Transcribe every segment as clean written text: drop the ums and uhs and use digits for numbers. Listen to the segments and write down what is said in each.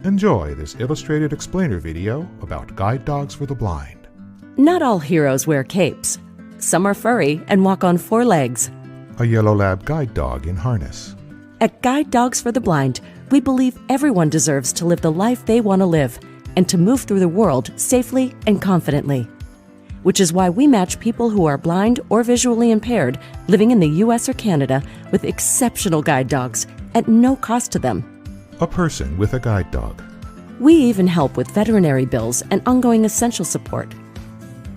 Enjoy this illustrated explainer video about guide dogs for the blind. Not all heroes wear capes. Some are furry and walk on 4 legs. A yellow lab guide dog in harness. At Guide Dogs for the Blind, we believe everyone deserves to live the life they want to live and to move through the world safely and confidently. Which is why we match people who are blind or visually impaired living in the US or Canada with exceptional guide dogs at no cost to them. A person with a guide dog. We even help with veterinary bills and ongoing essential support.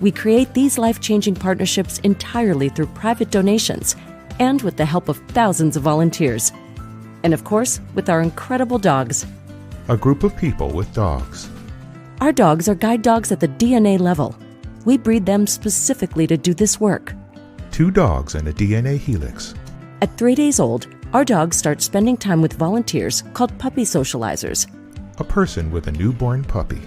We create these life-changing partnerships entirely through private donations and with the help of thousands of volunteers. And of course, with our incredible dogs. A group of people with dogs. Our dogs are guide dogs at the DNA level. We breed them specifically to do this work. 2 dogs and a DNA helix. At 3 days old, our dogs start spending time with volunteers called puppy socializers. A person with a newborn puppy.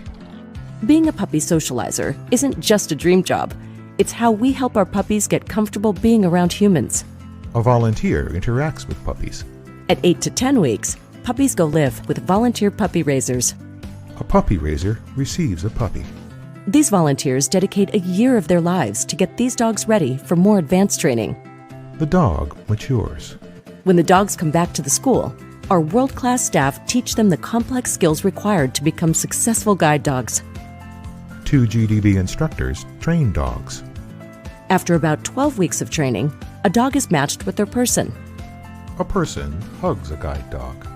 Being a puppy socializer isn't just a dream job. It's how we help our puppies get comfortable being around humans. A volunteer interacts with puppies. At 8 to 10 weeks, puppies go live with volunteer puppy raisers. A puppy raiser receives a puppy. These volunteers dedicate a year of their lives to get these dogs ready for more advanced training. The dog matures. When the dogs come back to the school, our world-class staff teach them the complex skills required to become successful guide dogs. 2 GDB instructors train dogs. After about 12 weeks of training, a dog is matched with their person. A person hugs a guide dog.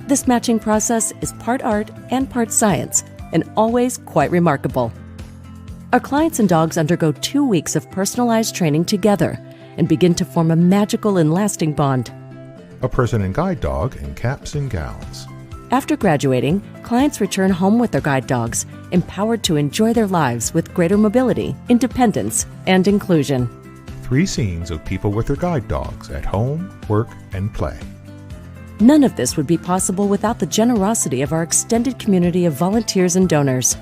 This matching process is part art and part science, and always quite remarkable. Our clients and dogs undergo 2 weeks of personalized training together and begin to form a magical and lasting bond. A person and guide dog in caps and gowns. After graduating, clients return home with their guide dogs, empowered to enjoy their lives with greater mobility, independence, and inclusion. 3 scenes of people with their guide dogs at home, work, and play. None of this would be possible without the generosity of our extended community of volunteers and donors.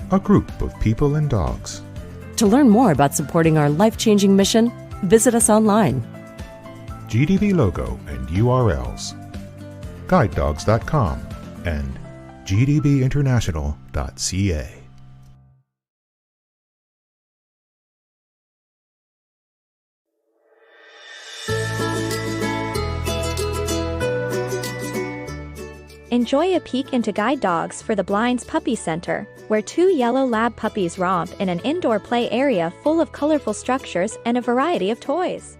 A group of people and dogs. To learn more about supporting our life-changing mission, visit us online. GDB logo and URLs. GuideDogs.com and GDBinternational.ca. Enjoy a peek into Guide Dogs for the Blind's Puppy Center, where 2 yellow lab puppies romp in an indoor play area full of colorful structures and a variety of toys.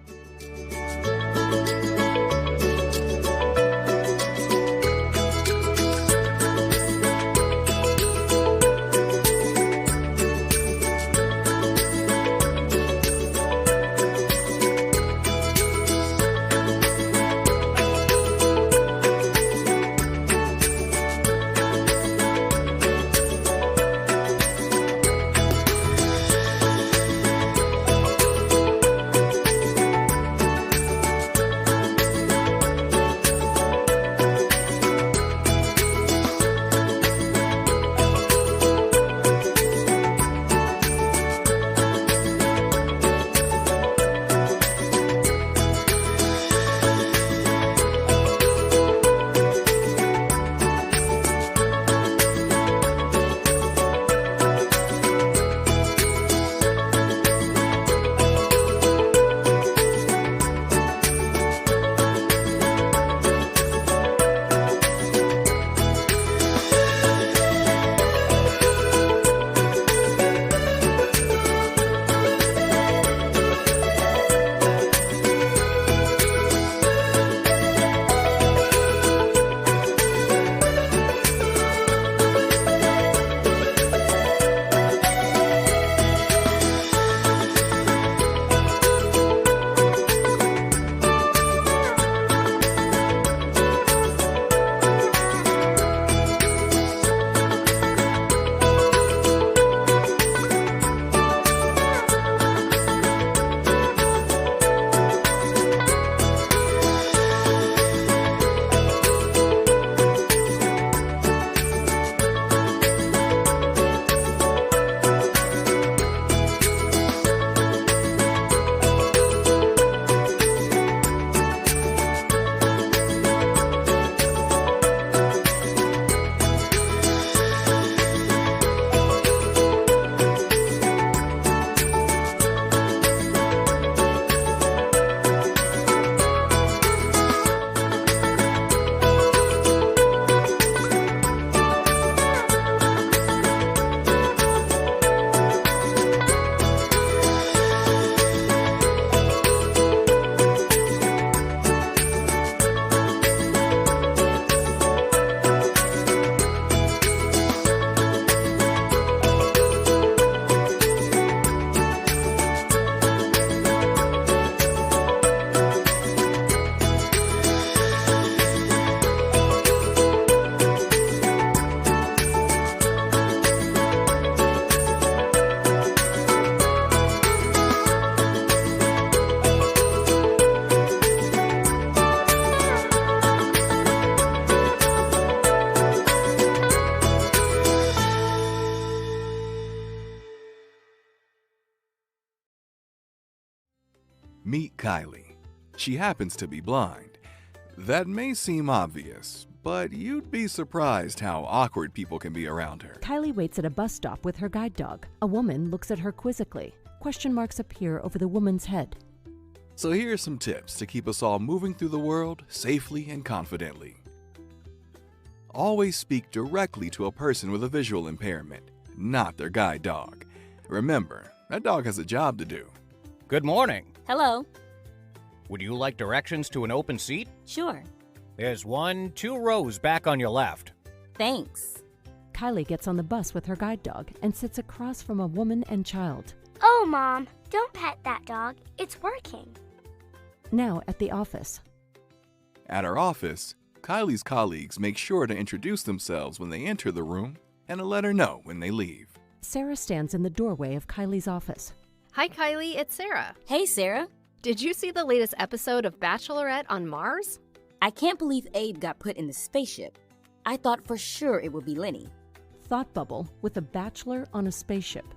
Meet Kylie. She happens to be blind. That may seem obvious, but you'd be surprised how awkward people can be around her. Kylie waits at a bus stop with her guide dog. A woman looks at her quizzically. Question marks appear over the woman's head. So here are some tips to keep us all moving through the world safely and confidently. Always speak directly to a person with a visual impairment, not their guide dog. Remember, that dog has a job to do. Good morning. Hello. Would you like directions to an open seat? Sure. There's 2 rows back on your left. Thanks. Kylie gets on the bus with her guide dog and sits across from a woman and child. Oh, Mom, don't pet that dog. It's working. Now at the office. At our office, Kylie's colleagues make sure to introduce themselves when they enter the room and to let her know when they leave. Sarah stands in the doorway of Kylie's office. Hi, Kylie. It's Sarah. Hey, Sarah. Did you see the latest episode of Bachelorette on Mars? I can't believe Abe got put in the spaceship. I thought for sure it would be Lenny. Thought bubble with a bachelor on a spaceship.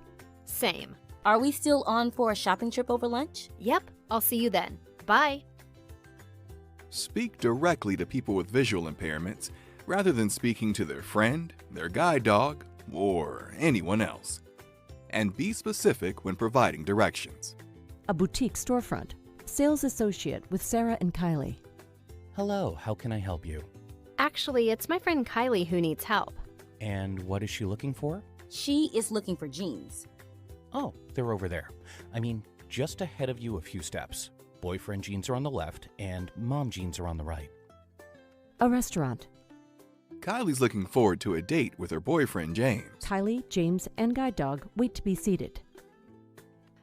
Same. Are we still on for a shopping trip over lunch? Yep. I'll see you then. Bye. Speak directly to people with visual impairments rather than speaking to their friend, their guide dog, or anyone else. And be specific when providing directions. A boutique storefront. Sales associate with Sarah and Kylie. Hello, how can I help you? Actually, it's my friend Kylie who needs help. And what is she looking for? She is looking for jeans. Oh, they're over there. I mean, just ahead of you a few steps. Boyfriend jeans are on the left and mom jeans are on the right. A restaurant. Kylie's looking forward to a date with her boyfriend, James. Kylie, James, and guide dog wait to be seated.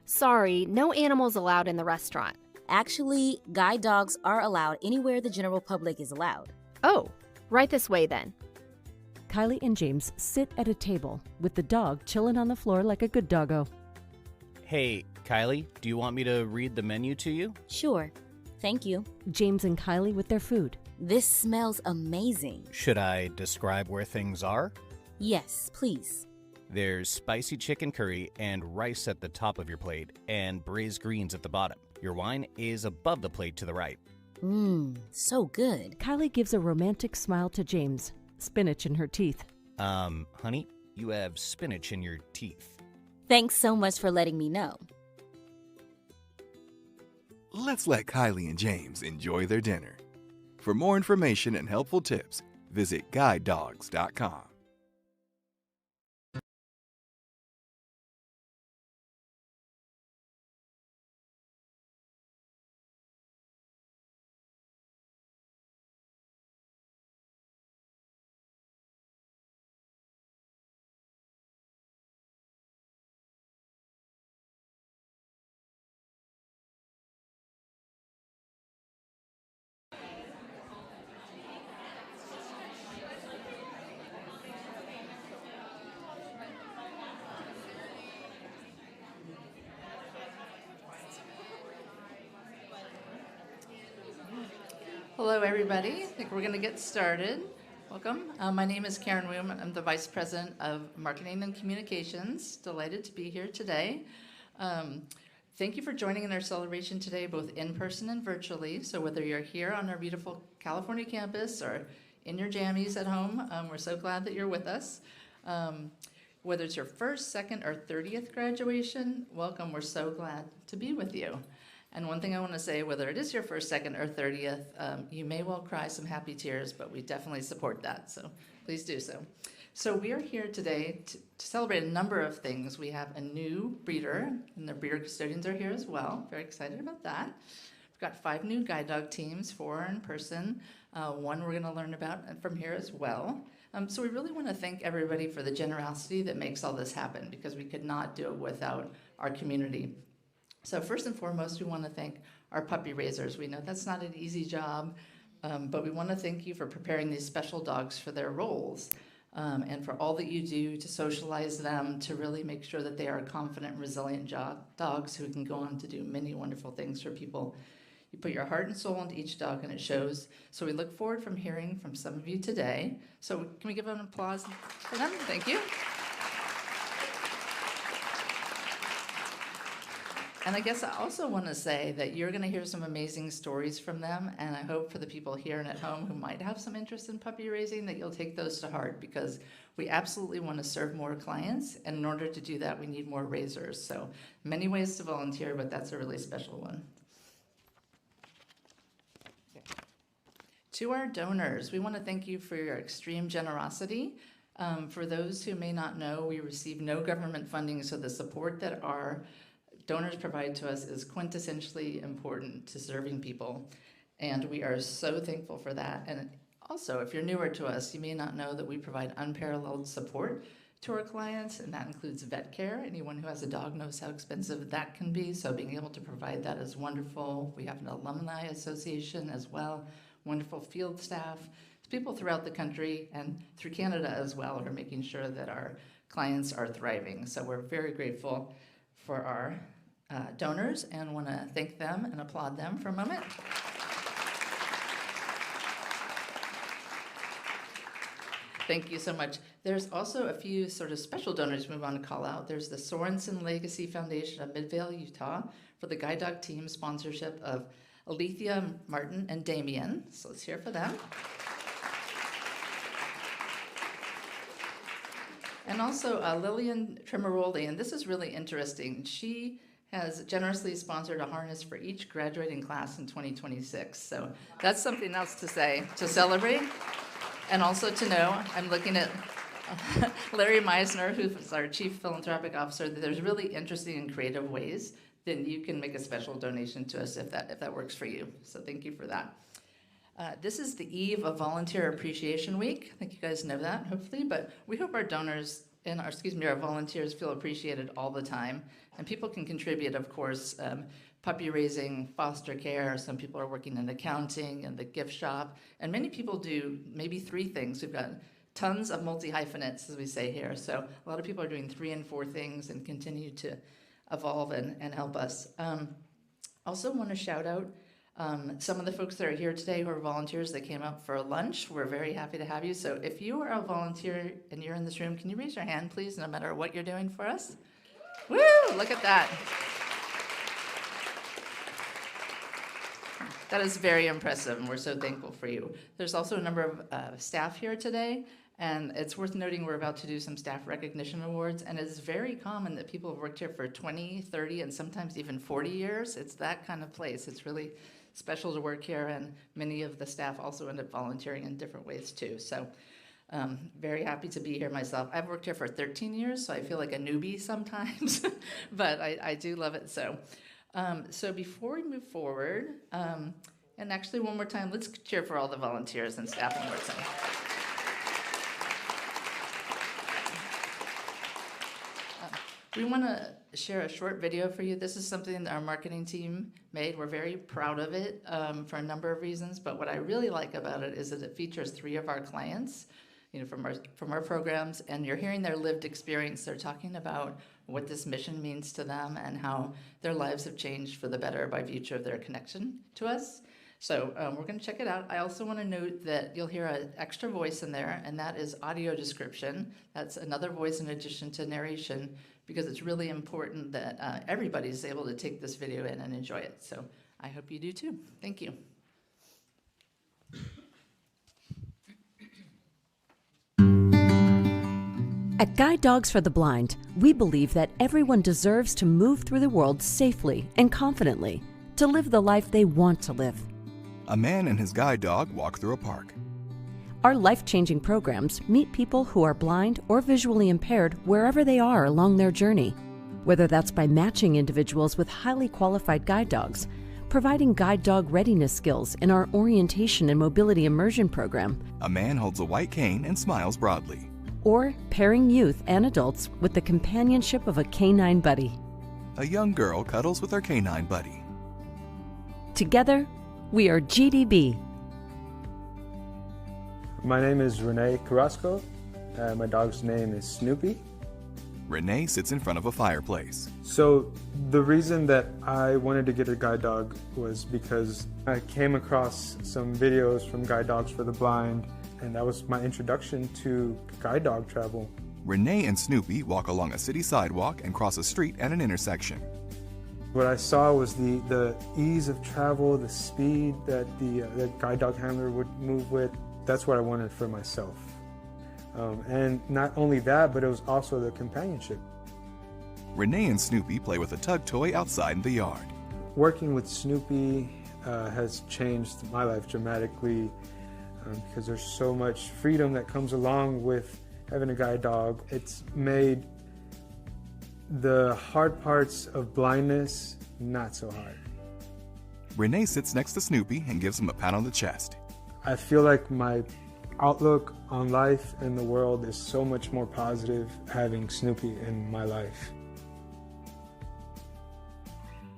Sorry, no animals allowed in the restaurant. Actually, guide dogs are allowed anywhere the general public is allowed. Oh, right this way then. Kylie and James sit at a table with the dog chilling on the floor like a good doggo. Hey, Kylie, do you want me to read the menu to you? Sure. Thank you. James and Kylie with their food. This smells amazing. Should I describe where things are? Yes, please. There's spicy chicken curry and rice at the top of your plate and braised greens at the bottom. Your wine is above the plate to the right. Mmm, so good. Kylie gives a romantic smile to James. Spinach in her teeth. Honey, you have spinach in your teeth. Thanks so much for letting me know. Let's let Kylie and James enjoy their dinner. For more information and helpful tips, visit guidedogs.com. Hello, everybody. I think we're going to get started. Welcome. My name is Karen Woom. I'm the Vice President of Marketing and Communications. Delighted to be here today. Thank you for joining in our celebration today, both in person and virtually. So whether you're here on our beautiful California campus or in your jammies at home, we're so glad that you're with us. Whether it's your first, second, or 30th graduation, welcome. We're so glad to be with you. And one thing I want to say, whether it is your first, second, or 30th, you may well cry some happy tears, but we definitely support that, so please do so. So we are here today to celebrate a number of things. We have a new breeder, and the breeder custodians are here as well. Very excited about that. We've got 5 new guide dog teams, 4 are in person. 1 we're going to learn about from here as well. So we really want to thank everybody for the generosity that makes all this happen, because we could not do it without our community. So first and foremost, we want to thank our puppy raisers. We know that's not an easy job, but we want to thank you for preparing these special dogs for their roles, and for all that you do to socialize them, to really make sure that they are confident, resilient dogs who can go on to do many wonderful things for people. You put your heart and soul into each dog, and it shows. So we look forward from hearing from some of you today. So can we give an applause for them? Thank you. And I guess I also want to say that you're going to hear some amazing stories from them, and I hope for the people here and at home who might have some interest in puppy raising that you'll take those to heart, because we absolutely want to serve more clients, and in order to do that, we need more raisers. So many ways to volunteer, but that's a really special one. To our donors, we want to thank you for your extreme generosity. For those who may not know, we receive no government funding, so the support that our donors provide to us is quintessentially important to serving people, and we are so thankful for that. And also, if you're newer to us, you may not know that we provide unparalleled support to our clients, and that includes vet care. Anyone who has a dog knows how expensive that can be, so being able to provide that is wonderful. We have an alumni association as well, wonderful field staff. People throughout the country and through Canada as well are making sure that our clients are thriving. So we're very grateful for our donors and want to thank them and applaud them for a moment. Thank you so much. There's also a few sort of special donors we want to call out. There's the Sorensen Legacy Foundation of Midvale, Utah, for the Guide Dog Team sponsorship of Alethea, Martin, and Damien. So let's hear for them. And also Lillian Tremaroli, and this is really interesting. She has generously sponsored a harness for each graduating class in 2026. So that's something else to say, to celebrate. And also to know, I'm looking at Larry Meisner, who's our Chief Philanthropic Officer, that there's really interesting and creative ways that you can make a special donation to us if that works for you. So thank you for that. This is the eve of Volunteer Appreciation Week. I think you guys know that, hopefully, but we hope our donors and our volunteers feel appreciated all the time. And people can contribute, of course, puppy raising, foster care. Some people are working in accounting and the gift shop. And many people do maybe 3 things. We've got tons of multi-hyphenates, as we say here. So a lot of people are doing 3 and 4 things and continue to evolve and help us. Also want to shout out some of the folks that are here today who are volunteers that came out for lunch. We're very happy to have you. So if you are a volunteer and you're in this room, can you raise your hand, please, no matter what you're doing for us? Woo, look at that. That is very impressive, and we're so thankful for you. There's also a number of staff here today, and it's worth noting we're about to do some staff recognition awards, and it's very common that people have worked here for 20, 30, and sometimes even 40 years. It's that kind of place. It's really special to work here, and many of the staff also end up volunteering in different ways too. So very happy to be here myself. I've worked here for 13 years, so I feel like a newbie sometimes, but I do love it so. So before we move forward, and actually one more time, let's cheer for all the volunteers and staff one more time. We want to share a short video for you. This is something that our marketing team made. We're very proud of it for a number of reasons, but what I really like about it is that it features 3 of our clients, from our programs, and you're hearing their lived experience. They're talking about what this mission means to them and how their lives have changed for the better by virtue of their connection to us. So we're going to check it out. I also want to note that you'll hear an extra voice in there, and that is audio description. That's another voice in addition to narration, because it's really important that everybody's able to take this video in and enjoy it. So I hope you do too. Thank you. At Guide Dogs for the Blind, we believe that everyone deserves to move through the world safely and confidently, to live the life they want to live. A man and his guide dog walk through a park. Our life-changing programs meet people who are blind or visually impaired wherever they are along their journey, whether that's by matching individuals with highly qualified guide dogs, providing guide dog readiness skills in our orientation and mobility immersion program. A man holds a white cane and smiles broadly. Or pairing youth and adults with the companionship of a canine buddy. A young girl cuddles with her canine buddy. Together, we are GDB. My name is Renee Carrasco. My dog's name is Snoopy. Renee sits in front of a fireplace. So the reason that I wanted to get a guide dog was because I came across some videos from Guide Dogs for the Blind, and that was my introduction to guide dog travel. Renee and Snoopy walk along a city sidewalk and cross a street at an intersection. What I saw was the ease of travel, the speed that the guide dog handler would move with. That's what I wanted for myself. And not only that, but it was also the companionship. Renee and Snoopy play with a tug toy outside in the yard. Working with Snoopy has changed my life dramatically because there's so much freedom that comes along with having a guide dog. It's made the hard parts of blindness not so hard. Renee sits next to Snoopy and gives him a pat on the chest. I feel like my outlook on life and the world is so much more positive having Snoopy in my life.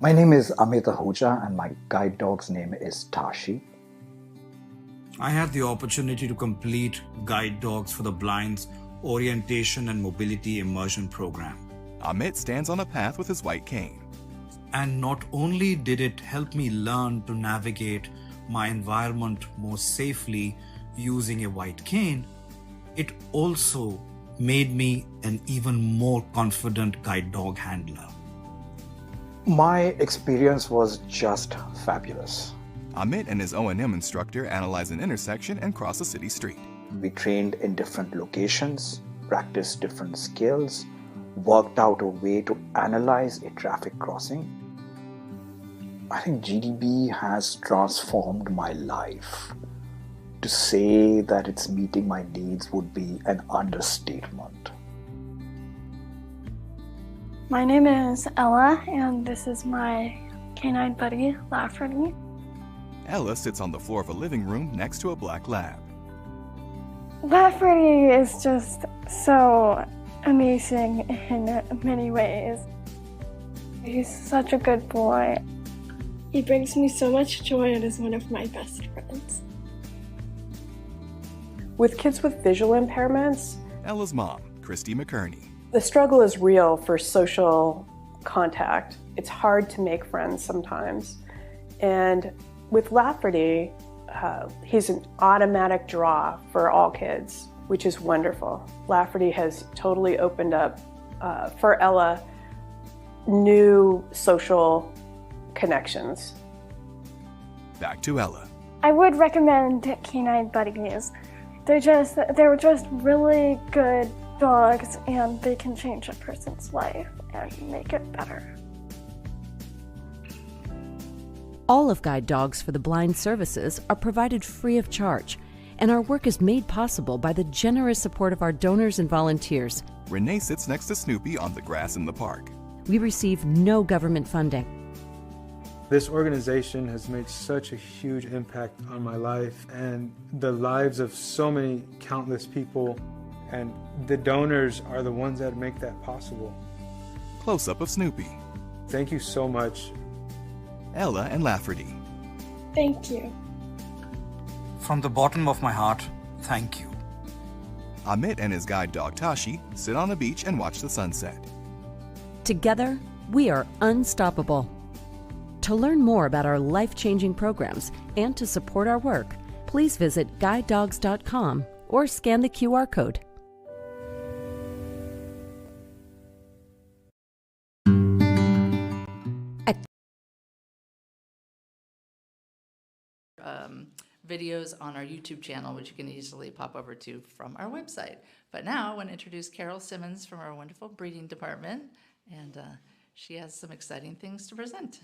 My name is Amit Ahuja and my guide dog's name is Tashi. I had the opportunity to complete Guide Dogs for the Blind's Orientation and Mobility Immersion Program. Amit stands on a path with his white cane. And not only did it help me learn to navigate my environment more safely using a white cane, it also made me an even more confident guide dog handler. My experience was just fabulous. Amit and his O&M instructor analyze an intersection and cross a city street. We trained in different locations, practiced different skills, worked out a way to analyze a traffic crossing. I think GDB has transformed my life. To say that it's meeting my needs would be an understatement. My name is Ella, and this is my canine buddy, Lafferty. Ella sits on the floor of a living room next to a black lab. Lafferty is just so amazing in many ways. He's such a good boy. He brings me so much joy and is one of my best friends. With kids with visual impairments, Ella's mom, Christy McKerney. The struggle is real for social contact. It's hard to make friends sometimes. And with Lafferty, he's an automatic draw for all kids, which is wonderful. Lafferty has totally opened up, for Ella, new social connections. Back to Ella. I would recommend canine buddies. They're just really good dogs, and they can change a person's life and make it better. All of Guide Dogs for the Blind services are provided free of charge, and our work is made possible by the generous support of our donors and volunteers. Renee sits next to Snoopy on the grass in the park. We receive no government funding. This organization has made such a huge impact on my life and the lives of so many countless people, and the donors are the ones that make that possible. Close-up of Snoopy. Thank you so much. Ella and Lafferty. Thank you. From the bottom of my heart, thank you. Amit and his guide dog Tashi sit on a beach and watch the sunset. Together, we are unstoppable. To learn more about our life-changing programs and to support our work, please visit guidedogs.com or scan the QR code. Videos on our YouTube channel, which you can easily pop over to from our website. But now I want to introduce Carol Simmons from our wonderful breeding department, and she has some exciting things to present.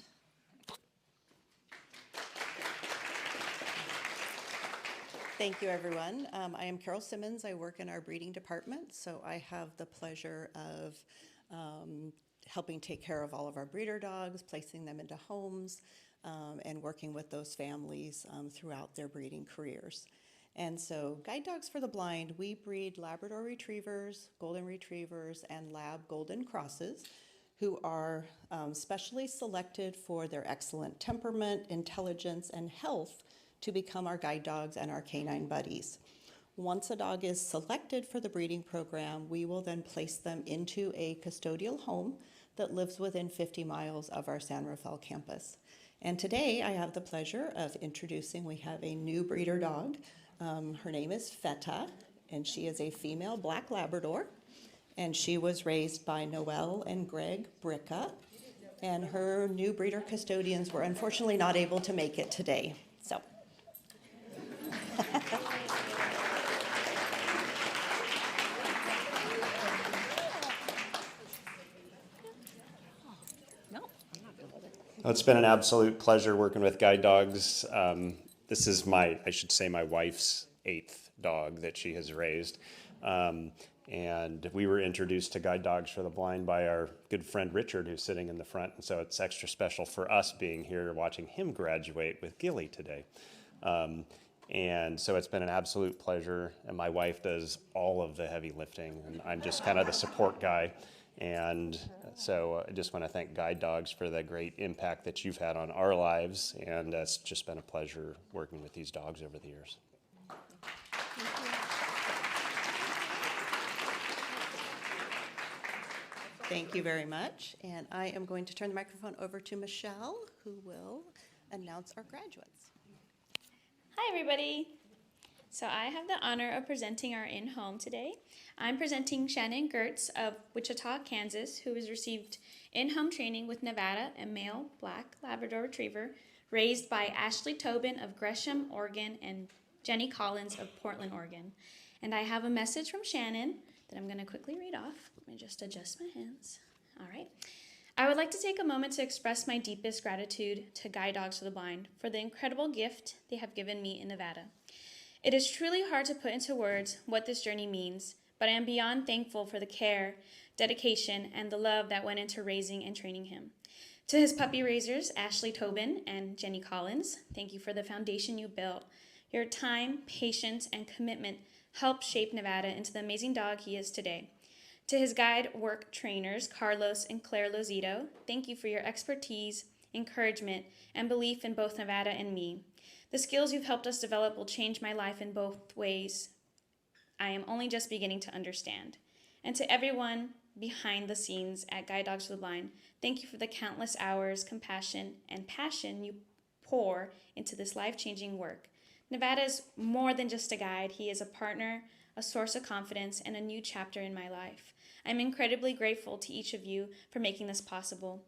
Thank you, everyone. I am Carol Simmons. I work in our breeding department, so I have the pleasure of helping take care of all of our breeder dogs, placing them into homes, and working with those families throughout their breeding careers. And so Guide Dogs for the Blind, we breed Labrador Retrievers, Golden Retrievers, and Lab Golden Crosses, who are specially selected for their excellent temperament, intelligence, and health to become our guide dogs and our canine buddies. Once a dog is selected for the breeding program, we will then place them into a custodial home that lives within 50 miles of our San Rafael campus. And today I have the pleasure of introducing, we have a new breeder dog. Her name is Feta, and she is a female black Labrador. And she was raised by Noelle and Greg Bricka. and her new breeder custodians were unfortunately not able to make it today. So. It's been an absolute pleasure working with guide dogs. This is I should say my wife's 8th dog that she has raised. And we were introduced to Guide Dogs for the Blind by our good friend Richard, who's sitting in the front. And so it's extra special for us being here watching him graduate with Gilly today. And so it's been an absolute pleasure. And my wife does all of the heavy lifting, and I'm just kind of the support guy. And so I just want to thank Guide Dogs for the great impact that you've had on our lives. And it's just been a pleasure working with these dogs over the years. Thank you very much. And I am going to turn the microphone over to Michelle, who will announce our graduates. Hi, everybody. So I have the honor of presenting our in-home today. I'm presenting Shannon Gertz of Wichita, Kansas, who has received in-home training with Nevada, a male black Labrador Retriever, raised by Ashley Tobin of Gresham, Oregon, and Jenny Collins of Portland, Oregon. And I have a message from Shannon that I'm going to quickly read off. Let me just adjust my hands. All right. I would like to take a moment to express my deepest gratitude to Guide Dogs for the Blind for the incredible gift they have given me in Nevada. It is truly hard to put into words what this journey means, but I am beyond thankful for the care, dedication, and the love that went into raising and training him. To his puppy raisers, Ashley Tobin and Jenny Collins, thank you for the foundation you built. Your time, patience, and commitment helped shape Nevada into the amazing dog he is today. To his guide work trainers, Carlos and Claire Lozito, thank you for your expertise, encouragement, and belief in both Nevada and me. The skills you've helped us develop will change my life in both ways I am only just beginning to understand. And to everyone behind the scenes at Guide Dogs for the Blind, thank you for the countless hours, compassion, and passion you pour into this life-changing work. Nevada is more than just a guide. He is a partner, a source of confidence, and a new chapter in my life. I'm incredibly grateful to each of you for making this possible.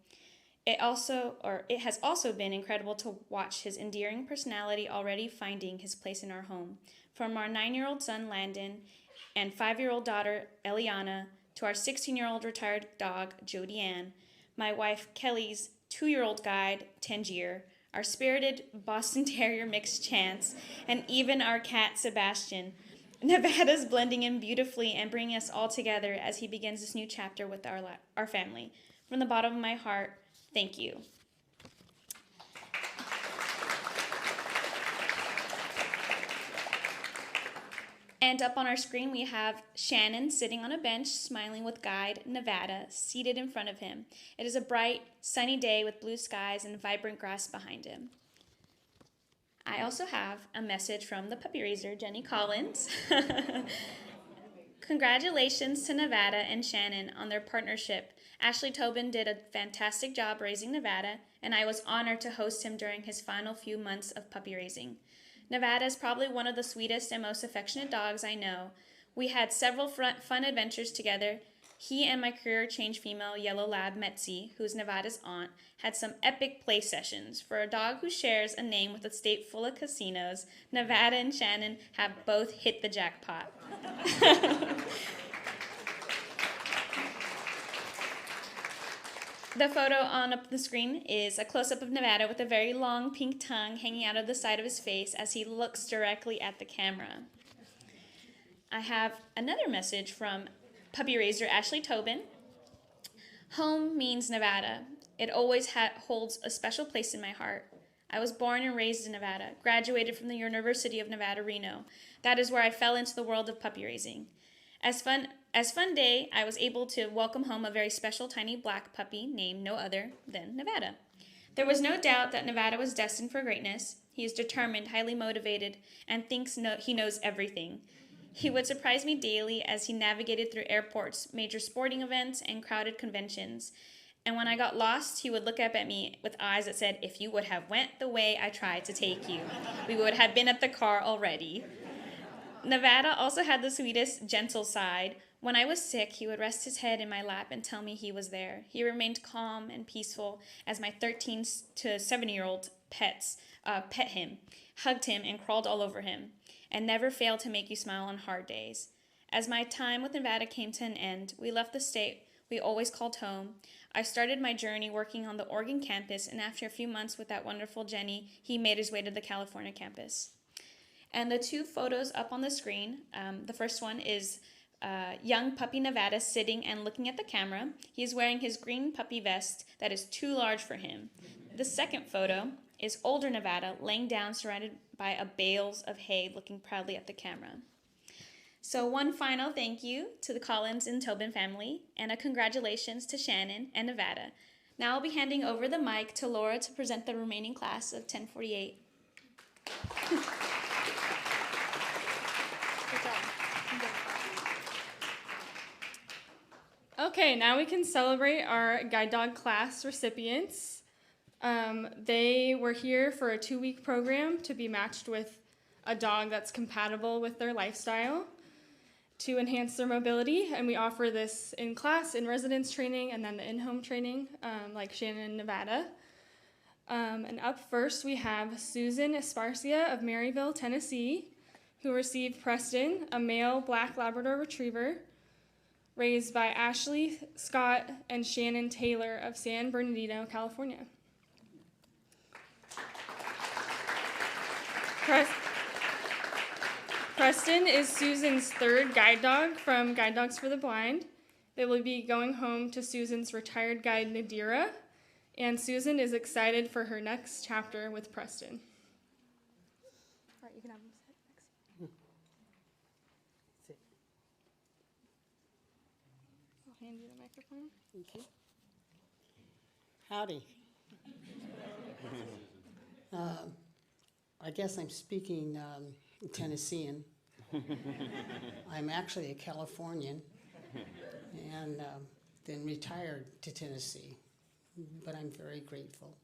It has also been incredible to watch his endearing personality already finding his place in our home. From our 9-year-old son, Landon, and 5-year-old daughter, Eliana, to our 16-year-old retired dog, Jody Ann, my wife, Kelly's 2-year-old guide, Tangier, our spirited Boston Terrier mix, Chance, and even our cat, Sebastian. Nevada's blending in beautifully and bringing us all together as he begins this new chapter with our family. From the bottom of my heart, thank you. And up on our screen, we have Shannon sitting on a bench, smiling with Guide Nevada seated in front of him. It is a bright, sunny day with blue skies and vibrant grass behind him. I also have a message from the puppy raiser, Jenny Collins. Congratulations to Nevada and Shannon on their partnership. Ashley Tobin did a fantastic job raising Nevada, and I was honored to host him during his final few months of puppy raising. Nevada is probably one of the sweetest and most affectionate dogs I know. We had several fun adventures together. He and my career-change female yellow lab, Metzi, who's Nevada's aunt, had some epic play sessions. For a dog who shares a name with a state full of casinos, Nevada and Shannon have both hit the jackpot. The photo on the screen is a close-up of Nevada with a very long pink tongue hanging out of the side of his face as he looks directly at the camera. I have another message from puppy raiser Ashley Tobin. Home means Nevada. It always holds a special place in my heart. I was born and raised in Nevada, graduated from the University of Nevada, Reno. That is where I fell into the world of puppy raising. As fun day, I was able to welcome home a very special tiny black puppy named no other than Nevada. There was no doubt that Nevada was destined for greatness. He is determined, highly motivated, and thinks he knows everything. He would surprise me daily as he navigated through airports, major sporting events, and crowded conventions. And when I got lost, he would look up at me with eyes that said, "If you would have went the way I tried to take you, we would have been at the car already." Nevada also had the sweetest, gentle side. When I was sick, he would rest his head in my lap and tell me he was there. He remained calm and peaceful as my 13 to 7-year-old pet him, hugged him, and crawled all over him, and never failed to make you smile on hard days. As my time with Nevada came to an end, we left the state we always called home. I started my journey working on the Oregon campus, and after a few months with that wonderful Jenny, he made his way to the California campus. And the two photos up on the screen, the first one is young puppy Nevada sitting and looking at the camera. He is wearing his green puppy vest that is too large for him. The second photo is older Nevada laying down surrounded by a bales of hay looking proudly at the camera. So one final thank you to the Collins and Tobin family, and a congratulations to Shannon and Nevada. Now I'll be handing over the mic to Laura to present the remaining class of 1048. Good job. Okay, now we can celebrate our guide dog class recipients. They were here for a 2-week program to be matched with a dog that's compatible with their lifestyle to enhance their mobility, and we offer this in class, in residence training, and then the in-home training, like Shannon and Nevada. And up first we have Susan Esparcia of Maryville, Tennessee, who received Preston, a male black Labrador Retriever, raised by Ashley Scott and Shannon Taylor of San Bernardino, California. Preston is Susan's 3rd guide dog from Guide Dogs for the Blind. They will be going home to Susan's retired guide, Nadira, and Susan is excited for her next chapter with Preston. All right, you can have them sit next. Sit. I'll hand you the microphone. Thank you. Howdy. I guess I'm speaking Tennessean. I'm actually a Californian and then retired to Tennessee, but I'm very grateful.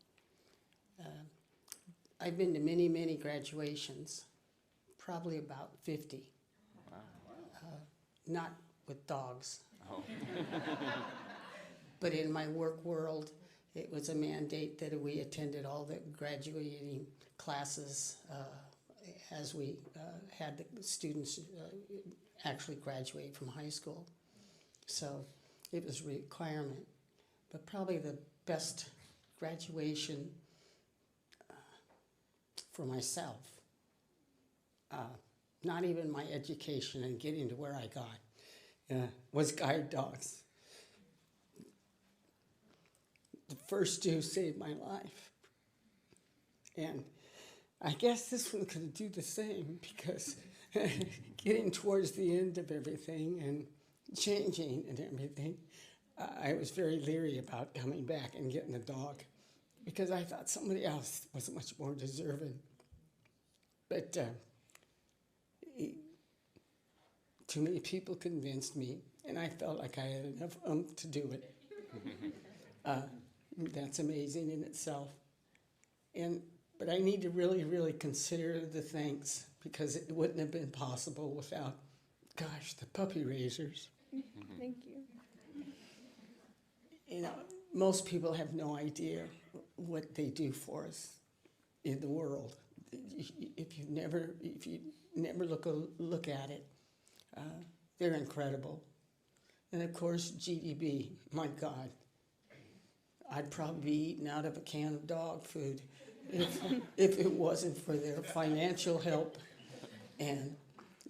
I've been to many, many graduations, probably about 50. Wow. Not with dogs. Oh. But in my work world, it was a mandate that we attended all the graduating classes as we had the students actually graduate from high school. So it was a requirement. But probably the best graduation for myself, not even my education and getting to where I got, was guide dogs. The first two saved my life. And I guess this one could do the same, because getting towards the end of everything and changing and everything, I was very leery about coming back and getting a dog, because I thought somebody else was much more deserving. But too many people convinced me, and I felt like I had enough to do it. That's amazing in itself. But I need to really, really consider the thanks, because it wouldn't have been possible without, gosh, the puppy raisers. Thank you. You know, most people have no idea what they do for us in the world. If you never look at it, they're incredible. And of course, GDB, my God. I'd probably be eating out of a can of dog food if it wasn't for their financial help and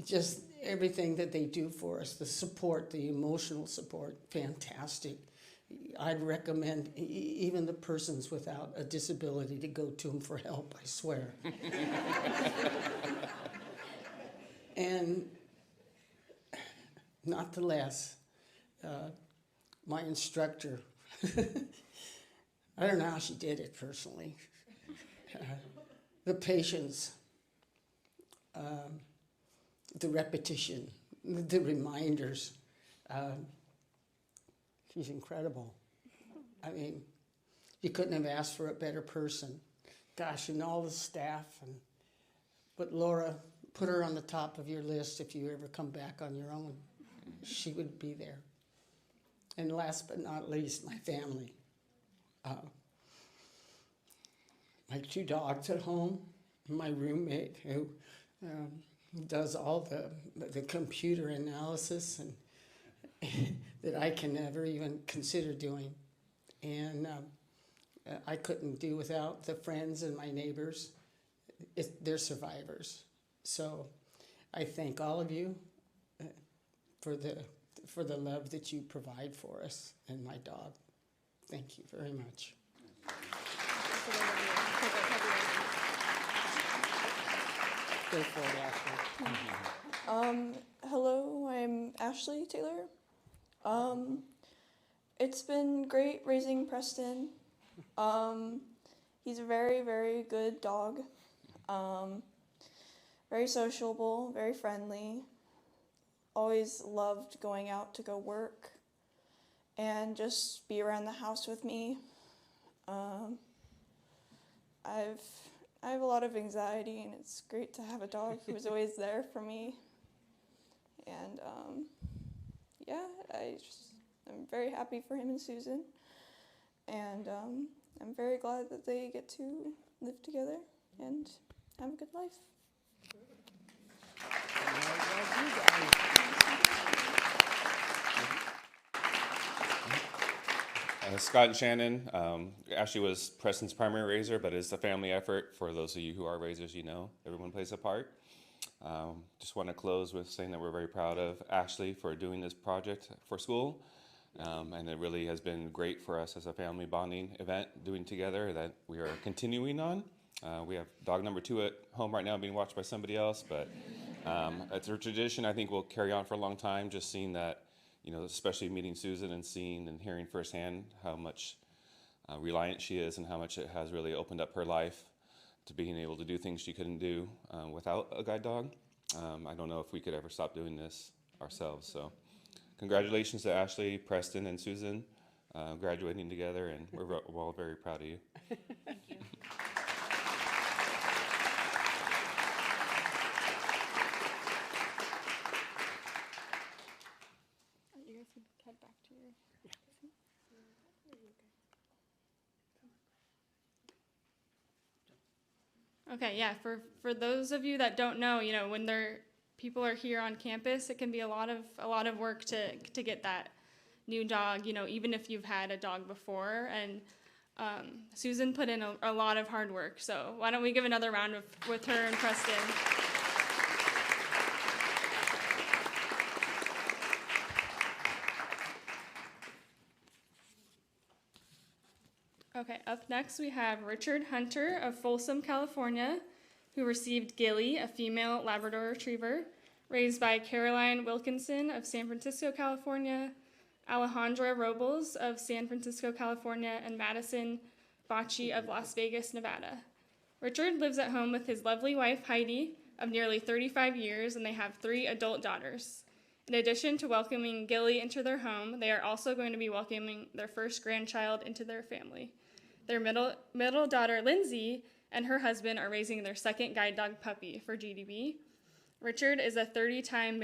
just everything that they do for us, the support, the emotional support, fantastic. I'd recommend even the persons without a disability to go to them for help, I swear. And not the less, my instructor, I don't know how she did it personally. The patience, the repetition, the reminders. She's incredible. I mean, you couldn't have asked for a better person. Gosh, and all the staff. But Laura, put her on the top of your list if you ever come back on your own. she would be there. And last but not least, my family. My 2 dogs at home, my roommate who does all the computer analysis and that I can never even consider doing. And I couldn't do without the friends and my neighbors. They're survivors. So I thank all of you for the love that you provide for us and my dog. Thank you very much. Go for it, Ashley. Hello, I'm Ashley Taylor. It's been great raising Preston. He's a very, very good dog. Very sociable, very friendly. Always loved going out to go work and just be around the house with me. I have a lot of anxiety, and it's great to have a dog who's always there for me. And yeah, I'm very happy for him and Susan, and I'm very glad that they get to live together and have a good life. Scott and Shannon, Ashley was Preston's primary raiser, but it's a family effort. For those of you who are raisers, you know everyone plays a part. Just want to close with saying that we're very proud of Ashley for doing this project for school. And it really has been great for us as a family bonding event doing together that we are continuing on. We have dog number 2 at home right now being watched by somebody else, but it's a tradition I think will carry on for a long time, just seeing that, you know, especially meeting Susan and seeing and hearing firsthand how much reliant she is and how much it has really opened up her life to being able to do things she couldn't do without a guide dog. I don't know if we could ever stop doing this ourselves. So congratulations to Ashley, Preston, and Susan graduating together, and we're all very proud of you. Thank you. You guys can head back to your... Okay, yeah, for those of you that don't know, you know, when people are here on campus, it can be a lot of work to get that new dog, you know, even if you've had a dog before. And Susan put in a lot of hard work. So why don't we give another round with her and Preston. Okay, up next we have Richard Hunter of Folsom, California, who received Gilly, a female Labrador Retriever, raised by Caroline Wilkinson of San Francisco, California, Alejandra Robles of San Francisco, California, and Madison Bocci of Las Vegas, Nevada. Richard lives at home with his lovely wife, Heidi, of nearly 35 years, and they have 3 adult daughters. In addition to welcoming Gilly into their home, they are also going to be welcoming their first grandchild into their family. Their middle daughter, Lindsay, and her husband are raising their second guide dog puppy for GDB. Richard is a 30-time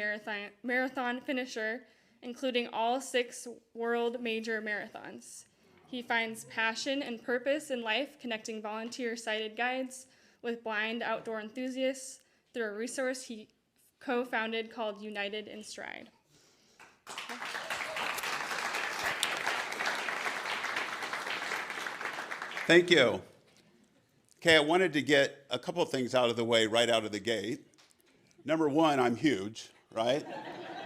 marathon finisher, including all 6 world major marathons. He finds passion and purpose in life connecting volunteer-sighted guides with blind outdoor enthusiasts through a resource he co-founded called United in Stride. Thank you. Okay, I wanted to get a couple of things out of the way right out of the gate. Number one, I'm huge, right?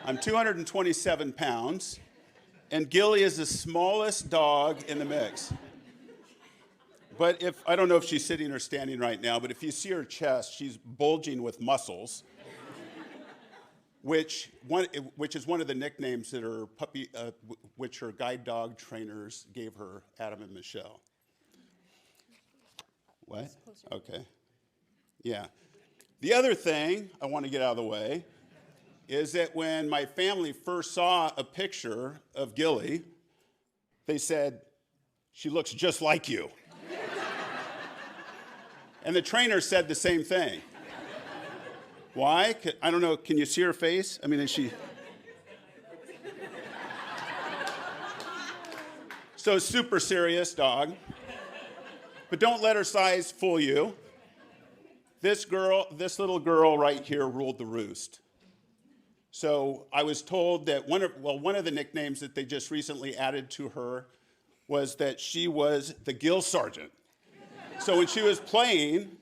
I'm 227 pounds, and Gilly is the smallest dog in the mix. But I don't know if she's sitting or standing right now, but if you see her chest, she's bulging with muscles, which is one of the nicknames that which her guide dog trainers gave her, Adam and Michelle. What? Okay. Yeah. The other thing I want to get out of the way is that when my family first saw a picture of Gilly, they said, "She looks just like you." And the trainer said the same thing. Why? I don't know. Can you see her face? I mean, is she? So super serious dog. But don't let her size fool you. This little girl right here ruled the roost. So I was told that one of the nicknames that they just recently added to her was that she was the Gill Sergeant. So when she was playing,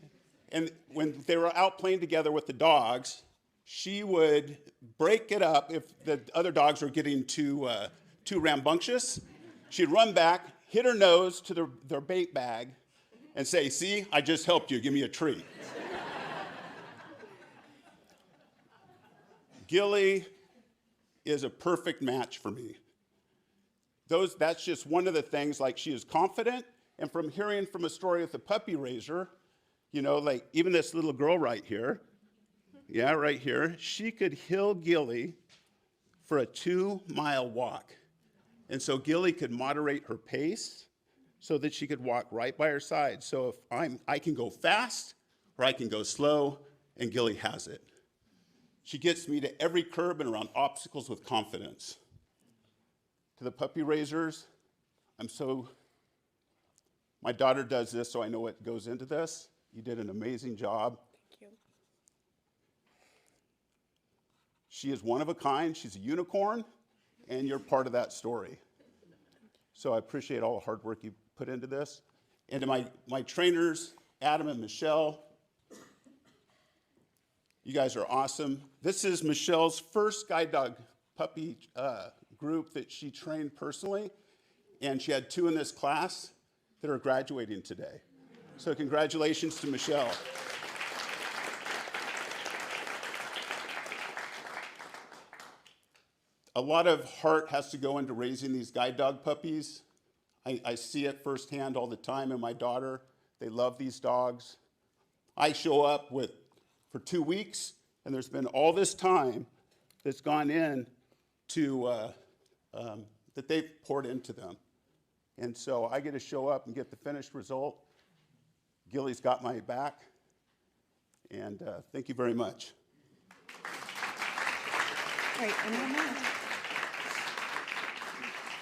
and when they were out playing together with the dogs, she would break it up if the other dogs were getting too rambunctious. She'd run back, hit her nose to their bait bag, and say, "See, I just helped you, give me a treat." Gilly is a perfect match for me. That's just one of the things, like she is confident, and from hearing from a story with the puppy raiser, you know, like even this little girl right here, yeah, right here, she could hill Gilly for a 2-mile walk. And so Gilly could moderate her pace so that she could walk right by her side. So if I can go fast or I can go slow, and Gilly has it. She gets me to every curb and around obstacles with confidence. To the puppy raisers, my daughter does this, so I know what goes into this. You did an amazing job. Thank you. She is one of a kind, she's a unicorn, and you're part of that story. So I appreciate all the hard work you put into this. And to my trainers, Adam and Michelle, you guys are awesome. This is Michelle's first guide dog puppy group that she trained personally, and she had 2 in this class that are graduating today. So congratulations to Michelle. A lot of heart has to go into raising these guide dog puppies. I see it firsthand all the time in my daughter. They love these dogs. I show up for 2 weeks, and there's been all this time that's gone in to, that they've poured into them. And so I get to show up and get the finished result. Gilly's got my back, and thank you very much. All right, anyone else?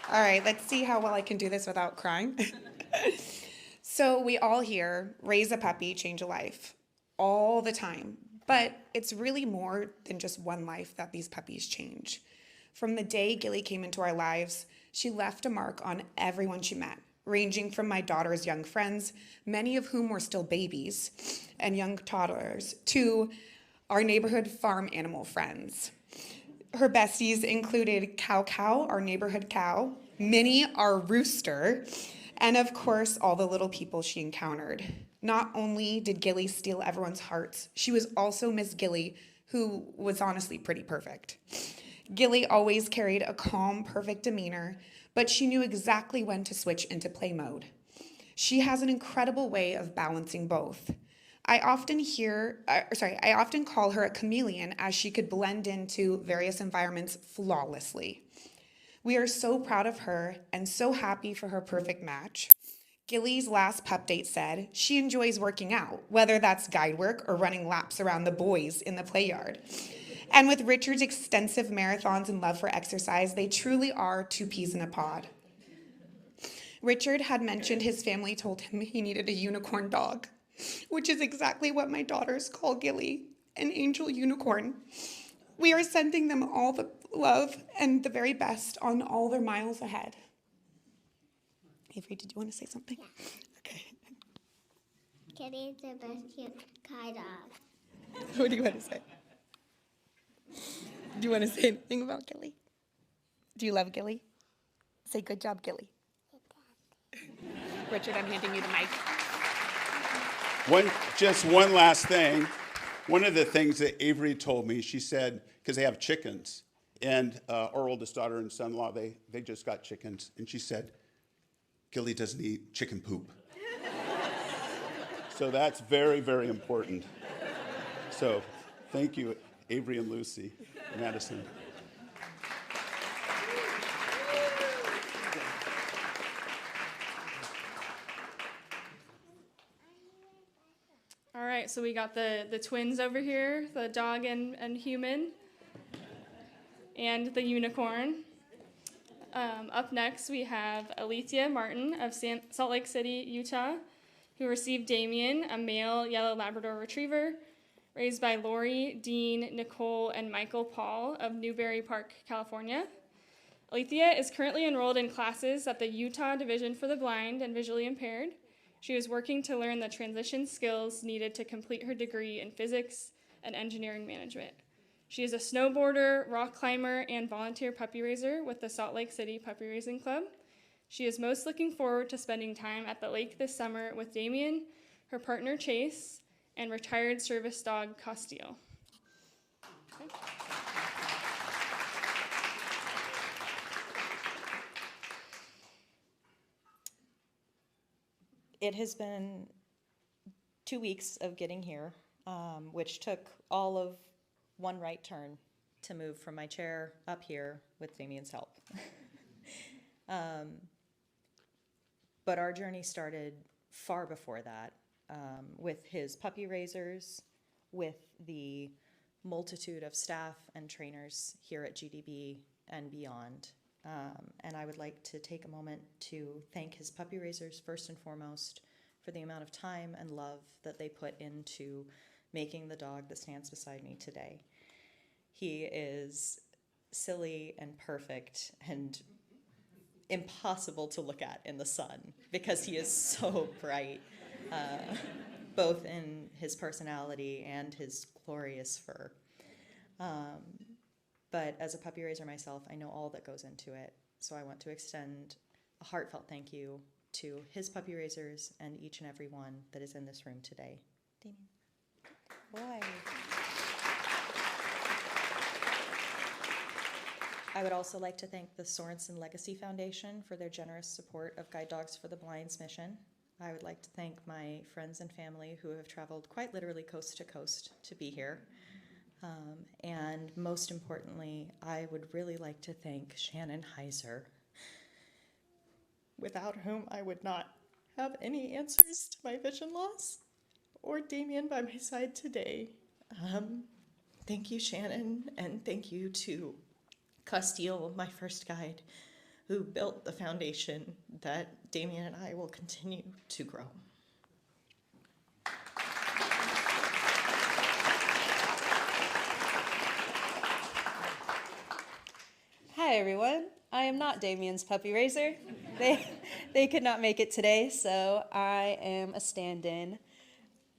All right, let's see how well I can do this without crying. So we all here raise a puppy, change a life all the time, but it's really more than just one life that these puppies change. From the day Gilly came into our lives, she left a mark on everyone she met, ranging from my daughter's young friends, many of whom were still babies and young toddlers, to our neighborhood farm animal friends. Her besties included Cow Cow, our neighborhood cow, Minnie, our rooster, and of course, all the little people she encountered. Not only did Gilly steal everyone's hearts, she was also Miss Gilly, who was honestly pretty perfect. Gilly always carried a calm, perfect demeanor, but she knew exactly when to switch into play mode. She has an incredible way of balancing both. I often call her a chameleon, as she could blend into various environments flawlessly. We are so proud of her and so happy for her perfect match. Gilly's last pup date said she enjoys working out, whether that's guide work or running laps around the boys in the play yard. And with Richard's extensive marathons and love for exercise, they truly are 2 peas in a pod. Richard had mentioned his family told him he needed a unicorn dog, which is exactly what my daughters call Gilly, an angel unicorn. We are sending them all the love and the very best on all their miles ahead. Avery, did you want to say something? Yeah. Okay. Gilly is the best guide dog. What do you want to say? Do you want to say anything about Gilly? Do you love Gilly? Say good job, Gilly. Richard, I'm handing you the mic. Just one last thing. One of the things that Avery told me, she said, because they have chickens, and our oldest daughter and son-in-law, they just got chickens, and she said, Gilly doesn't eat chicken poop. So that's very, very important. So thank you, Avery and Lucy, Madison. All right, so we got the twins over here, the dog and human, and the unicorn. Up next, we have Alethea Martin of Salt Lake City, Utah, who received Damien, a male yellow Labrador retriever, raised by Lori, Dean, Nicole, and Michael Paul of Newberry Park, California. Alethea is currently enrolled in classes at the Utah Division for the Blind and Visually Impaired. She is working to learn the transition skills needed to complete her degree in physics and engineering management. She is a snowboarder, rock climber, and volunteer puppy raiser with the Salt Lake City Puppy Raising Club. She is most looking forward to spending time at the lake this summer with Damien, her partner Chase, and retired service dog Castile. Okay. It has been 2 weeks of getting here, which took all of one right turn to move from my chair up here with Damien's help. But our journey started far before that, with his puppy raisers, with the multitude of staff and trainers here at GDB and beyond. And I would like to take a moment to thank his puppy raisers first and foremost for the amount of time and love that they put into making the dog that stands beside me today. He is silly and perfect and impossible to look at in the sun because he is so bright, both in his personality and his glorious fur. But as a puppy raiser myself, I know all that goes into it. So I want to extend a heartfelt thank you to his puppy raisers and each and every one that is in this room today. Damien. Boy. I would also like to thank the Sorensen Legacy Foundation for their generous support of Guide Dogs for the Blind's mission. I would like to thank my friends and family who have traveled quite literally coast to coast to be here. And most importantly, I would really like to thank Shannon Heiser, without whom I would not have any answers to my vision loss, or Damien by my side today. Thank you, Shannon, and thank you to Castile, my first guide, who built the foundation that Damien and I will continue to grow. Hi everyone, I am not Damien's puppy raiser. They could not make it today, so I am a stand-in.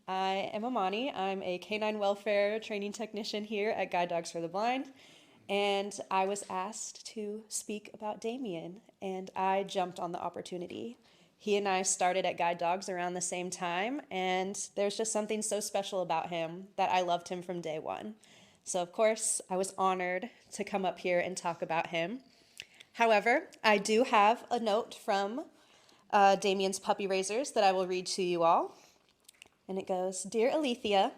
I am Amani. I'm a canine welfare training technician here at Guide Dogs for the Blind, and I was asked to speak about Damien, and I jumped on the opportunity. He and I started at Guide Dogs around the same time, and there's just something so special about him that I loved him from day one. So of course, I was honored to come up here and talk about him. However, I do have a note from Damien's puppy raisers that I will read to you all. And it goes, "Dear Alethea,